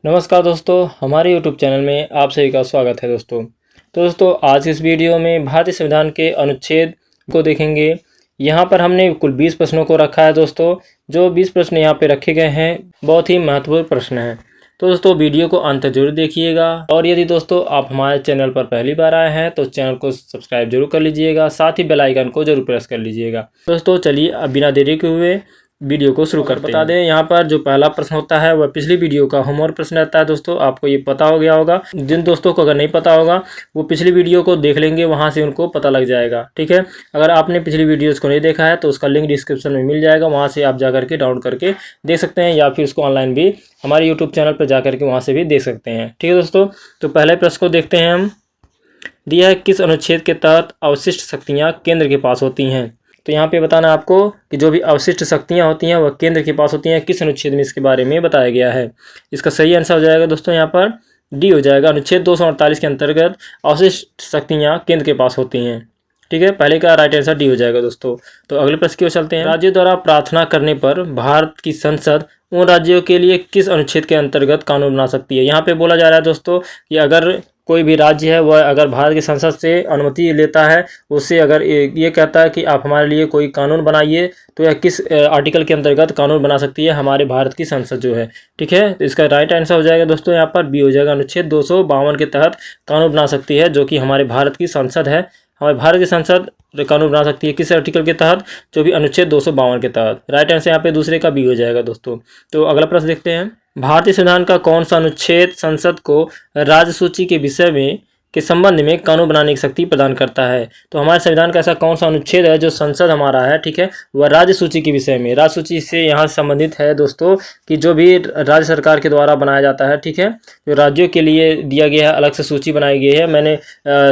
नमस्कार दोस्तों, हमारे YouTube चैनल में आप सभी का स्वागत है दोस्तों। तो दोस्तों आज इस वीडियो में भारतीय संविधान के अनुच्छेद को देखेंगे। यहाँ पर हमने कुल 20 प्रश्नों को रखा है दोस्तों। जो 20 प्रश्न यहाँ पे रखे गए हैं बहुत ही महत्वपूर्ण प्रश्न हैं। तो दोस्तों वीडियो को अंत तक जरूर देखिएगा। और यदि दोस्तों आप हमारे चैनल पर पहली बार आए हैं तो चैनल को सब्सक्राइब जरूर कर लीजिएगा, साथ ही बेल आइकन को जरूर प्रेस कर लीजिएगा। दोस्तों चलिए अब बिना देरी के हुए वीडियो को शुरू करते हैं। बता दें यहाँ पर जो पहला प्रश्न होता है वह पिछली वीडियो का होमवर्क प्रश्न रहता है दोस्तों। आपको ये पता हो गया होगा। जिन दोस्तों को अगर नहीं पता होगा वो पिछली वीडियो को देख लेंगे, वहाँ से उनको पता लग जाएगा। ठीक है, अगर आपने पिछली वीडियोज़ को नहीं देखा है तो उसका लिंक डिस्क्रिप्शन में मिल जाएगा, वहाँ से आप जा करके डाउनलोड करके देख सकते हैं, या फिर उसको ऑनलाइन भी हमारे यूट्यूब चैनल पर जा करके वहाँ से भी देख सकते हैं। ठीक है दोस्तों, तो पहले प्रश्न को देखते हैं हम। दिया है किस अनुच्छेद के तहत अवशिष्ट शक्तियाँ केंद्र के पास होती हैं। तो यहाँ पे बताना आपको कि जो भी अवशिष्ट शक्तियाँ होती हैं वह केंद्र के पास होती हैं। किस अनुच्छेद में इसके बारे में बताया गया है। इसका सही आंसर हो जाएगा दोस्तों यहाँ पर डी हो जाएगा। अनुच्छेद 248 के अंतर्गत अवशिष्ट शक्तियाँ केंद्र के पास होती हैं। ठीक है, पहले का राइट आंसर डी हो जाएगा दोस्तों। तो अगले प्रश्न की ओर चलते हैं। राज्यों द्वारा प्रार्थना करने पर भारत की संसद उन राज्यों के लिए किस अनुच्छेद के अंतर्गत कानून बना सकती है। यहाँ पे बोला जा रहा है दोस्तों कि अगर कोई भी राज्य है वह अगर भारत की संसद से अनुमति लेता है, उससे अगर ये कहता है कि आप हमारे लिए कोई कानून बनाइए, तो यह किस आर्टिकल के अंतर्गत कानून बना सकती है हमारे भारत की संसद जो है। ठीक है, तो इसका राइट आंसर हो जाएगा दोस्तों यहाँ पर बी हो जाएगा। अनुच्छेद 252 के तहत कानून बना सकती है, जो कि हमारे भारत की संसद है। हमारे भारत की संसद कानून बना सकती है किस आर्टिकल के तहत, जो भी अनुच्छेद 252 के तहत। राइट आंसर यहाँ पे दूसरे का बी हो जाएगा दोस्तों। तो अगला प्रश्न देखते हैं। भारतीय संविधान का कौन सा अनुच्छेद संसद को राज्य सूची के विषय में के संबंध में कानून बनाने की शक्ति प्रदान करता है। तो हमारे संविधान का ऐसा कौन सा अनुच्छेद है जो संसद हमारा है, ठीक है, वह राज्य सूची के विषय में, राज्य सूची से यहाँ संबंधित है दोस्तों कि जो भी राज्य सरकार के द्वारा बनाया जाता है, ठीक है, जो राज्यों के लिए दिया गया है, अलग से सूची बनाई गई है। मैंने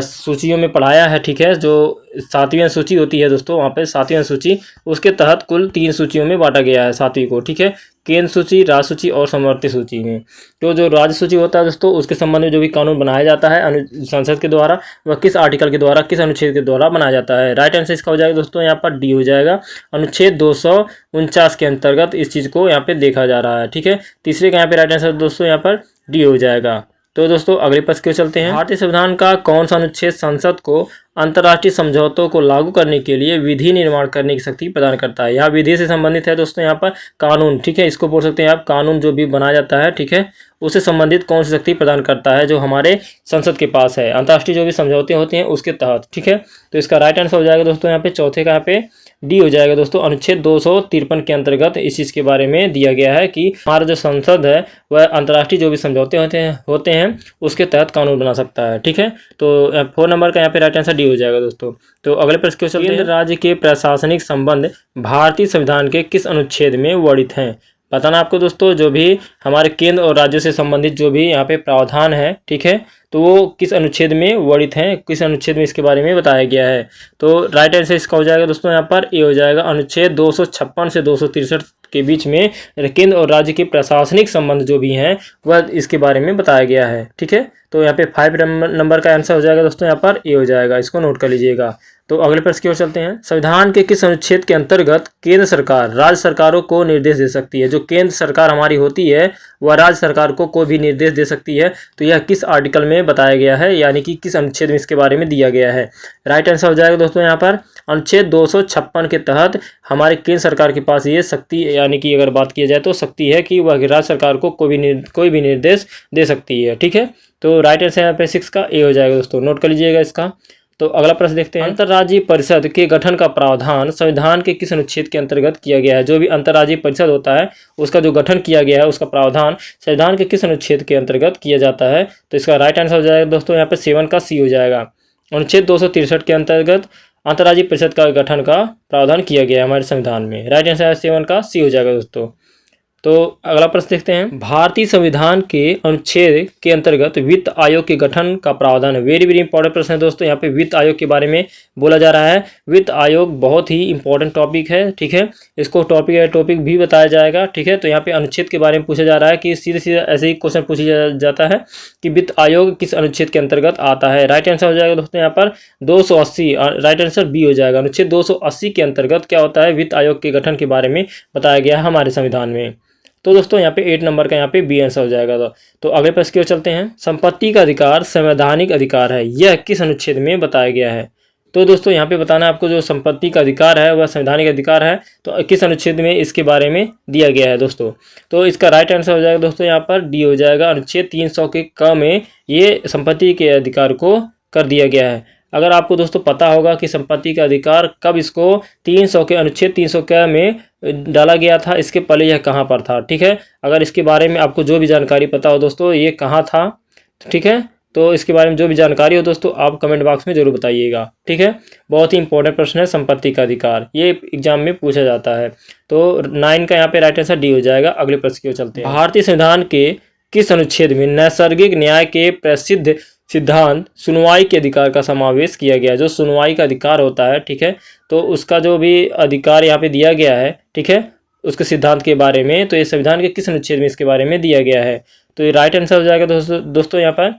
सूचियों में पढ़ाया है। ठीक है, जो 7वीं सूची होती है दोस्तों, वहाँ पे 7वीं सूची, उसके तहत कुल 3 सूचियों में बांटा गया है 7वीं को। ठीक है, केंद्र सूची, राज्य सूची और समवर्ती सूची में। तो जो राज्य सूची होता है दोस्तों, उसके संबंध में जो भी कानून बनाया जाता है संसद के द्वारा, वह किस आर्टिकल के द्वारा, किस अनुच्छेद के द्वारा बनाया जाता है। राइट आंसर इसका हो जाएगा दोस्तों यहाँ पर डी हो जाएगा। अनुच्छेद 249 के अंतर्गत इस चीज़ को यहाँ पे देखा जा रहा है। ठीक है, तीसरे का यहाँ पे राइट आंसर दोस्तों यहाँ पर डी हो जाएगा। तो दोस्तों अगले प्रश्न की ओर चलते हैं। भारतीय संविधान का कौन सा अनुच्छेद संसद को अंतर्राष्ट्रीय समझौतों को लागू करने के लिए विधि निर्माण करने की शक्ति प्रदान करता है। यहाँ विधि से संबंधित है दोस्तों यहाँ पर कानून। ठीक है, इसको बोल सकते हैं आप कानून जो भी बनाया जाता है, ठीक है, उससे संबंधित कौन सी शक्ति प्रदान करता है जो हमारे संसद के पास है, अंतर्राष्ट्रीय जो भी समझौते होते हैं उसके तहत। ठीक है, तो इसका राइट आंसर हो जाएगा दोस्तों यहाँ पे चौथे का यहाँ पे डी हो जाएगा दोस्तों। अनुच्छेद 253 के अंतर्गत इस चीज़ के बारे में दिया गया है कि हमारा जो संसद है वह अंतर्राष्ट्रीय जो भी समझौते होते हैं उसके तहत कानून बना सकता है। ठीक है, तो 4 नंबर का यहाँ पे राइट आंसर डी हो जाएगा दोस्तों। तो अगले प्रश्न के केंद्र राज्य के प्रशासनिक संबंध भारतीय संविधान के किस अनुच्छेद में वर्णित हैं। बताना आपको दोस्तों जो भी हमारे केंद्र और राज्य से संबंधित जो भी यहाँ पे प्रावधान है, ठीक है, तो वो किस अनुच्छेद में वर्णित हैं, किस अनुच्छेद में इसके बारे में बताया गया है। तो राइट आंसर इसका हो जाएगा दोस्तों यहाँ पर ए हो जाएगा। अनुच्छेद 256 से 263 के बीच में केंद्र और राज्य के प्रशासनिक संबंध जो भी हैं वह इसके बारे में बताया गया है। ठीक है, तो यहाँ पे 5 नंबर का आंसर हो जाएगा दोस्तों यहाँ पर ए हो जाएगा। इसको नोट कर लीजिएगा। तो अगले प्रश्न की ओर चलते हैं। संविधान के किस अनुच्छेद के अंतर्गत केंद्र सरकार राज्य सरकारों को निर्देश दे सकती है। जो केंद्र सरकार हमारी होती है वह राज्य सरकार को कोई भी निर्देश दे सकती है। तो यह किस आर्टिकल में बताया गया है, यानी कि किस अनुच्छेद में इसके बारे में दिया गया है। राइट आंसर हो जाएगा दोस्तों यहाँ पर अनुच्छेद 256 के तहत हमारे केंद्र सरकार के पास ये शक्ति, यानी कि अगर बात की जाए तो शक्ति है कि वह राज्य सरकार को कोई भी निर्देश दे सकती है। ठीक है, तो राइट आंसर यहाँ पे 6 का ए हो जाएगा दोस्तों। नोट कर लीजिएगा इसका। तो अगला प्रश्न देखते हैं। अंतर्राज्यीय परिषद के गठन का प्रावधान संविधान के किस अनुच्छेद के अंतर्गत किया गया है। जो भी अंतर्राज्यीय परिषद होता है उसका जो गठन किया गया है उसका प्रावधान संविधान के किस अनुच्छेद के अंतर्गत किया जाता है। तो इसका राइट आंसर हो जाएगा दोस्तों यहाँ पे 7 का सी हो जाएगा। अनुच्छेद 263 के अंतर्गत अंतर्राज्यीय परिषद का गठन का प्रावधान किया गया है हमारे संविधान में। राइट आंसर 7 का सी हो जाएगा दोस्तों। तो अगला प्रश्न देखते हैं। भारतीय संविधान के अनुच्छेद के अंतर्गत वित्त आयोग के गठन का प्रावधान है। वेरी वेरी इंपॉर्टेंट प्रश्न है दोस्तों। यहाँ पे वित्त आयोग के बारे में बोला जा रहा है। वित्त आयोग बहुत ही इंपॉर्टेंट टॉपिक है। ठीक है, इसको टॉपिक भी बताया जाएगा। ठीक है, तो यहाँ पे अनुच्छेद के बारे में पूछा जा रहा है कि सीधे सीधे ऐसे ही क्वेश्चन पूछा जाता है कि वित्त आयोग किस अनुच्छेद के अंतर्गत आता है। राइट आंसर हो जाएगा दोस्तों यहाँ पर 280। राइट आंसर बी हो जाएगा। अनुच्छेद 280 के अंतर्गत क्या होता है, वित्त आयोग के गठन के बारे में बताया गया है हमारे संविधान में। तो दोस्तों यहाँ पे 8 नंबर का यहाँ पे बी आंसर हो जाएगा। तो अगले प्रश्न की ओर चलते हैं। संपत्ति का अधिकार संवैधानिक अधिकार है, यह किस अनुच्छेद में बताया गया है? तो दोस्तों यहाँ पे बताना है आपको, जो संपत्ति का अधिकार है वह संवैधानिक अधिकार है, तो किस अनुच्छेद में इसके बारे में दिया गया है दोस्तों? तो इसका राइट आंसर हो जाएगा दोस्तों यहाँ पर डी हो जाएगा। अनुच्छेद 300 के क में ये संपत्ति के अधिकार को कर दिया गया है। अगर आपको दोस्तों पता होगा कि संपत्ति का अधिकार कब इसको 300 के अनुच्छेद 300 क में डाला गया था, इसके पहले यह कहाँ पर था, ठीक है। अगर इसके बारे में आपको जो भी जानकारी पता हो दोस्तों, ये कहाँ था, ठीक है, तो इसके बारे में जो भी जानकारी हो दोस्तों आप कमेंट बॉक्स में जरूर बताइएगा, ठीक है। बहुत ही इंपॉर्टेंट प्रश्न है संपत्ति का अधिकार, ये एग्जाम में पूछा जाता है। तो 9 का यहाँ पे राइट आंसर डी हो जाएगा। अगले प्रश्न की ओर चलते हैं। भारतीय संविधान के किस अनुच्छेद में नैसर्गिक न्याय के प्रसिद्ध सिद्धांत सुनवाई के अधिकार का समावेश किया गया है? जो सुनवाई का अधिकार होता है, ठीक है, तो उसका जो भी अधिकार यहाँ पे दिया गया है, ठीक है, उसके सिद्धांत के बारे में, तो ये संविधान के किस अनुच्छेद में इसके बारे में दिया गया है? तो ये राइट आंसर हो जाएगा दोस्तों यहाँ पर।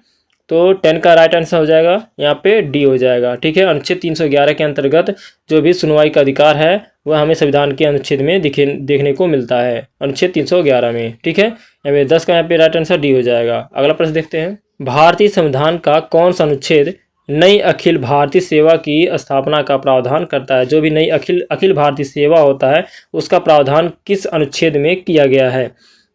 तो 10 का राइट आंसर हो जाएगा यहाँ पे डी हो जाएगा, ठीक है। अनुच्छेद 311 के अंतर्गत जो भी सुनवाई का अधिकार है वह हमें संविधान के अनुच्छेद में देखने को मिलता है, अनुच्छेद 311 में, ठीक है। यहाँ पे 10 का यहाँ पे राइट आंसर डी हो जाएगा। अगला प्रश्न देखते हैं। भारतीय संविधान का कौन सा अनुच्छेद नई अखिल भारतीय सेवा की स्थापना का प्रावधान करता है? जो भी नई अखिल भारतीय सेवा होता है उसका प्रावधान किस अनुच्छेद में किया गया है?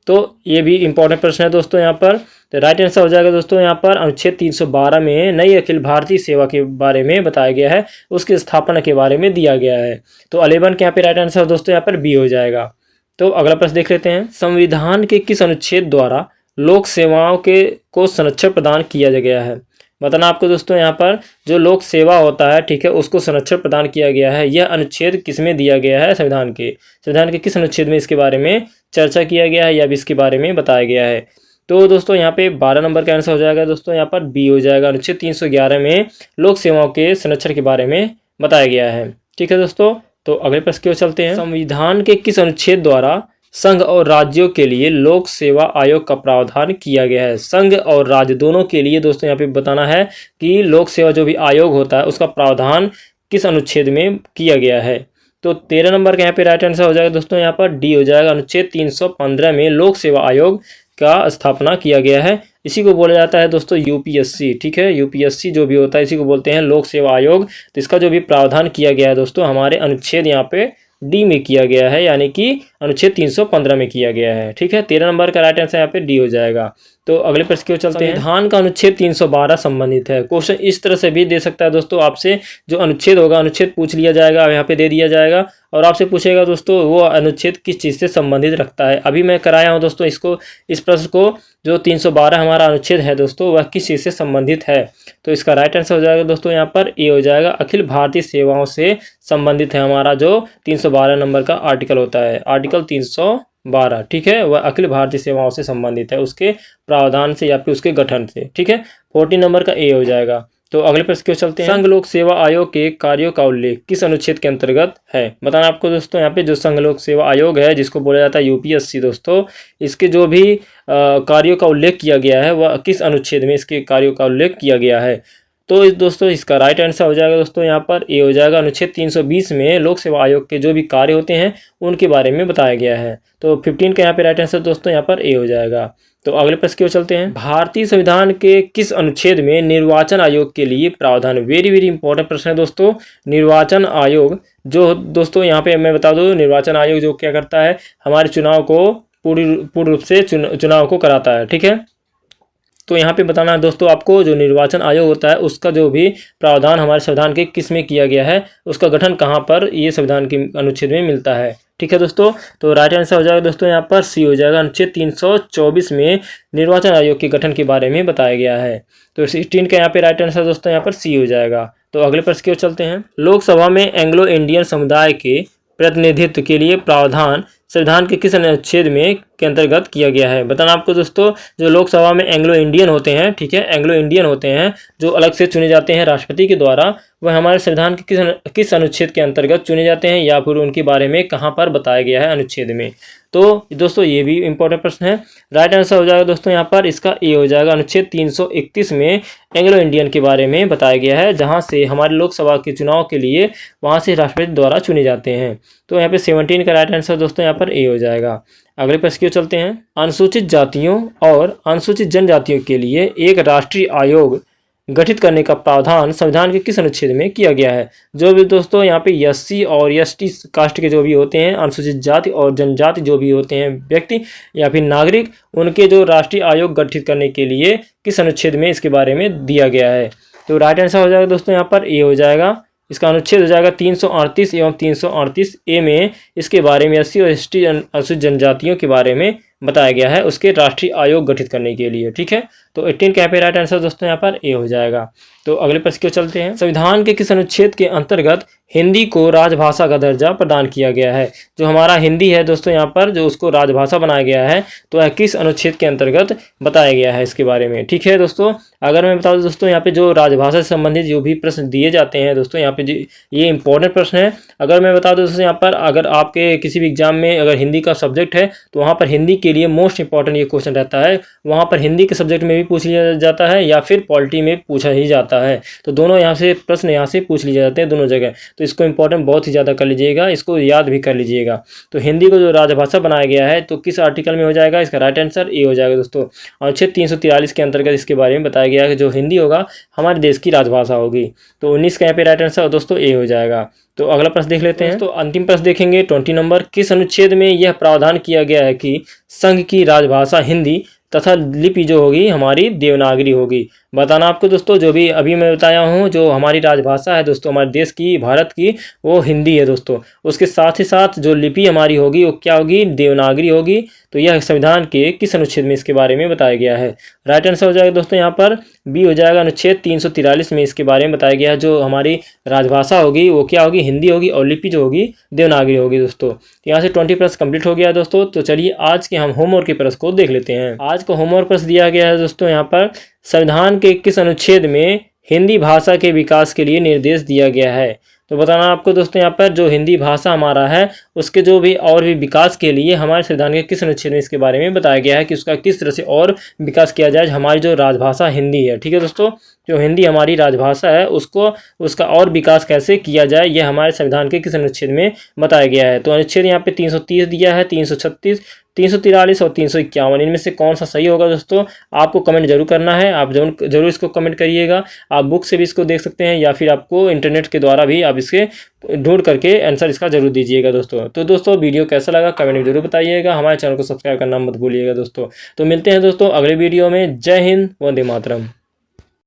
तो ये भी इंपॉर्टेंट प्रश्न है दोस्तों यहाँ पर। तो राइट आंसर हो जाएगा दोस्तों यहाँ पर अनुच्छेद 312 में नई अखिल भारतीय सेवा के बारे में बताया गया है, उसकी स्थापना के बारे में दिया गया है। तो 11 के यहाँ पे राइट आंसर दोस्तों यहाँ पर बी हो जाएगा। तो अगला प्रश्न देख लेते हैं। संविधान के किस अनुच्छेद द्वारा लोक सेवाओं को संरक्षण प्रदान किया गया है? बताना आपको दोस्तों यहाँ पर, जो लोक सेवा होता है, ठीक है, उसको संरक्षण प्रदान किया गया है। यह अनुच्छेद किस में दिया गया है? संविधान के किस अनुच्छेद में इसके बारे में चर्चा किया गया है या भी इसके बारे में बताया गया है? तो दोस्तों यहाँ पे 12 नंबर का आंसर हो जाएगा दोस्तों यहाँ पर बी हो जाएगा। अनुच्छेद 311 में लोक सेवाओं के संरक्षण के बारे में बताया गया है, ठीक है दोस्तों। तो अगले प्रश्न की ओर चलते हैं। संविधान के किस अनुच्छेद द्वारा संघ और राज्यों के लिए लोक सेवा आयोग का प्रावधान किया गया है? संघ और राज्य दोनों के लिए दोस्तों यहाँ पे बताना है कि लोक सेवा जो भी आयोग होता है उसका प्रावधान किस अनुच्छेद में किया गया है? तो 13 नंबर का यहाँ पे राइट आंसर हो जाएगा दोस्तों यहाँ पर डी हो जाएगा। अनुच्छेद 315 में लोक सेवा आयोग का स्थापना किया गया है। इसी को बोला जाता है दोस्तों यूपीएससी, ठीक है। यूपीएससी जो भी होता है इसी को बोलते हैं लोक सेवा आयोग। तो इसका जो भी प्रावधान किया गया है दोस्तों हमारे अनुच्छेद यहाँ पे डी में किया गया है, यानी कि अनुच्छेद 315 में किया गया है, ठीक है। 13 नंबर का राइट आंसर यहाँ पे डी हो जाएगा। तो अगले प्रश्न की ओर चलते हैं। संविधान का अनुच्छेद 312 संबंधित है। क्वेश्चन इस तरह से भी दे सकता है दोस्तों, आपसे जो अनुच्छेद होगा अनुच्छेद पूछ लिया जाएगा, यहाँ पे दे दिया जाएगा और आपसे पूछेगा दोस्तों वो अनुच्छेद किस चीज़ से संबंधित रखता है। अभी मैं कराया हूँ दोस्तों इस प्रश्न को, जो 312 हमारा अनुच्छेद है दोस्तों वह किस चीज़ से संबंधित है? तो इसका राइट आंसर हो जाएगा दोस्तों यहाँ पर ए हो जाएगा। अखिल भारतीय सेवाओं से संबंधित है हमारा जो 312 नंबर का आर्टिकल होता है, आर्टिकल 312, ठीक है, वह अखिल भारतीय सेवाओं से संबंधित है, उसके प्रावधान से या फिर उसके गठन से, ठीक है। 14 नंबर का ए हो जाएगा। तो अगले प्रश्न की ओर चलते हैं। संघ लोक सेवा आयोग के कार्यों का उल्लेख किस अनुच्छेद के अंतर्गत है? बताना आपको दोस्तों यहाँ पे, जो संघ लोक सेवा आयोग है जिसको बोला जाता है यूपीएससी दोस्तों, इसके जो भी कार्यों का उल्लेख किया गया है वह किस अनुच्छेद में इसके कार्यों का उल्लेख किया गया है? तो दोस्तों इसका राइट आंसर हो जाएगा दोस्तों यहाँ पर ए हो जाएगा। अनुच्छेद 320 में लोक सेवा आयोग के जो भी कार्य होते हैं उनके बारे में बताया गया है। तो 15 का यहाँ पे राइट आंसर दोस्तों यहाँ पर ए हो जाएगा। तो अगले प्रश्न की ओर चलते हैं। भारतीय संविधान के किस अनुच्छेद में निर्वाचन आयोग के लिए प्रावधान? वेरी इंपॉर्टेंट प्रश्न है दोस्तों। निर्वाचन आयोग जो दोस्तों यहाँ पे मैं बता दूं, निर्वाचन आयोग जो क्या करता है, हमारे चुनाव को पूर्ण रूप से चुनाव को कराता है, ठीक है। तो यहाँ पे बताना है दोस्तों आपको, जो निर्वाचन आयोग होता है उसका जो भी प्रावधान हमारे संविधान के किस में किया गया है, उसका गठन कहाँ पर ये संविधान के अनुच्छेद में मिलता है, ठीक है दोस्तों। तो राइट आंसर हो जाएगा दोस्तों यहाँ पर सी हो जाएगा। अनुच्छेद 324 में निर्वाचन आयोग के गठन के बारे में बताया गया है। तो 16 का यहाँ पे राइट आंसर दोस्तों यहाँ पर सी हो जाएगा। तो अगले प्रश्न की ओर चलते हैं। लोकसभा में एंग्लो इंडियन समुदाय के प्रतिनिधित्व के लिए प्रावधान संविधान के किस अनुच्छेद में के अंतर्गत किया गया है? बताना आपको दोस्तों, जो लोकसभा में एंग्लो इंडियन होते हैं, ठीक है, एंग्लो इंडियन होते हैं जो अलग से चुने जाते हैं राष्ट्रपति के द्वारा, वह हमारे संविधान के किस अनुच्छेद के अंतर्गत चुने जाते हैं या फिर उनके बारे में कहाँ पर बताया गया है अनुच्छेद में? तो दोस्तों ये भी इंपॉर्टेंट प्रश्न है। राइट आंसर हो जाएगा दोस्तों यहाँ पर इसका ए हो जाएगा। अनुच्छेद 331 में एंग्लो इंडियन के बारे में बताया गया है, जहाँ से हमारे लोकसभा के चुनाव के लिए वहाँ से राष्ट्रपति द्वारा चुने जाते हैं। तो यहाँ पे 17 का राइट आंसर दोस्तों यहाँ पर ए हो जाएगा। अगले प्रश्न की ओर चलते हैं। अनुसूचित जातियों और अनुसूचित जनजातियों के लिए एक राष्ट्रीय आयोग गठित करने का प्रावधान संविधान के किस अनुच्छेद में किया गया है? जो भी दोस्तों यहाँ पे एससी और एसटी कास्ट के जो भी होते हैं, अनुसूचित जाति और जनजाति जो भी होते हैं व्यक्ति या फिर नागरिक, उनके जो राष्ट्रीय आयोग गठित करने के लिए किस अनुच्छेद में इसके बारे में दिया गया है? तो राइट आंसर हो जाएगा दोस्तों यहाँ पर ए हो जाएगा। इसका अनुच्छेद हो जाएगा 338 एवं 338 ए में इसके बारे में एससी और एसटी अनुसूचित जनजातियों के बारे में बताया गया है, उसके राष्ट्रीय आयोग गठित करने के लिए। ठीक है, तो 18 का राइट आंसर दोस्तों यहाँ पर ए हो जाएगा। तो अगले प्रश्न की ओर चलते हैं। संविधान के किस अनुच्छेद के अंतर्गत हिंदी को राजभाषा का दर्जा प्रदान किया गया है? जो हमारा हिंदी है दोस्तों यहाँ पर जो उसको राजभाषा बनाया गया है, तो यह किस अनुच्छेद के अंतर्गत बताया गया है इसके बारे में? ठीक है दोस्तों, अगर मैं बता दूं दोस्तों यहाँ पे जो राजभाषा से संबंधित जो भी प्रश्न दिए जाते हैं दोस्तों यहाँ पे ये इंपॉर्टेंट प्रश्न है। अगर मैं बता दूं दोस्तों यहाँ पर अगर आपके किसी भी एग्जाम में अगर हिंदी का सब्जेक्ट है तो वहाँ पर हिंदी के लिए मोस्ट इंपॉर्टेंट ये क्वेश्चन रहता है। वहाँ पर हिंदी के सब्जेक्ट में भी पूछ लिया जाता है या फिर पॉलिटी में पूछा ही जाता है, तो दोनों यहाँ से प्रश्न यहाँ से पूछ लिए जाते हैं दोनों जगह। तो इसको इंपॉर्टेंट बहुत ही ज़्यादा कर लीजिएगा, इसको याद भी कर लीजिएगा। तो हिंदी को जो राजभाषा बनाया गया है तो किस आर्टिकल में हो जाएगा? इसका राइट आंसर ए हो जाएगा दोस्तों। अनुच्छेद 343 के अंतर्गत इसके बारे में बताया गया है कि जो हिंदी होगा हमारे देश की राजभाषा होगी। तो 19 का यहाँ पे राइट आंसर दोस्तों ए हो जाएगा। तो अगला प्रश्न देख लेते हैं। तो अंतिम प्रश्न देखेंगे 20 नंबर। किस अनुच्छेद में यह प्रावधान किया गया है कि संघ की राजभाषा हिंदी तथा लिपि जो होगी हमारी देवनागरी होगी? बताना आपको दोस्तों, जो भी अभी मैं बताया हूँ जो हमारी राजभाषा है दोस्तों हमारे देश की भारत की, वो हिंदी है दोस्तों। उसके साथ ही साथ जो लिपि हमारी होगी वो क्या होगी? देवनागरी होगी। तो यह संविधान के किस अनुच्छेद में इसके बारे में बताया गया है? राइट आंसर हो जाएगा दोस्तों यहाँ पर बी हो जाएगा। अनुच्छेद 343 में इसके बारे में बताया गया है जो हमारी राजभाषा होगी वो क्या होगी? हिंदी होगी और लिपि जो होगी देवनागरी होगी दोस्तों। यहाँ से 20 प्रश्न कंप्लीट हो गया दोस्तों। तो चलिए आज के हम होमवर्क के प्रश्न को देख लेते हैं। आज को होमवर्क प्रश्न दिया गया है दोस्तों यहाँ पर संविधान के किस अनुच्छेद में हिंदी भाषा के विकास के लिए निर्देश दिया गया है? तो बताना आपको दोस्तों यहाँ पर जो हिंदी भाषा हमारा है उसके जो भी और भी विकास के लिए हमारे संविधान के किस अनुच्छेद में इसके बारे में बताया गया है कि उसका किस तरह से और विकास किया जाए। हमारी जो राजभाषा हिंदी है, ठीक है दोस्तों, जो हिंदी हमारी राजभाषा है उसको उसका और विकास कैसे किया जाए यह हमारे संविधान के किस अनुच्छेद में बताया गया है? तो अनुच्छेद यहाँ पे 330 दिया है, 336, 343 और 351। इनमें से कौन सा सही होगा दोस्तों? आपको कमेंट जरूर करना है, आप जरूर इसको कमेंट करिएगा। आप बुक से भी इसको देख सकते हैं या फिर आपको इंटरनेट के द्वारा भी आप इसके ढूंढ करके आंसर इसका जरूर दीजिएगा दोस्तों। तो दोस्तों वीडियो कैसा लगा कमेंट में जरूर बताइएगा। हमारे चैनल को सब्सक्राइब करना मत भूलिएगा दोस्तों। तो मिलते हैं दोस्तों अगले वीडियो में। जय हिंद, वंदे मातरम।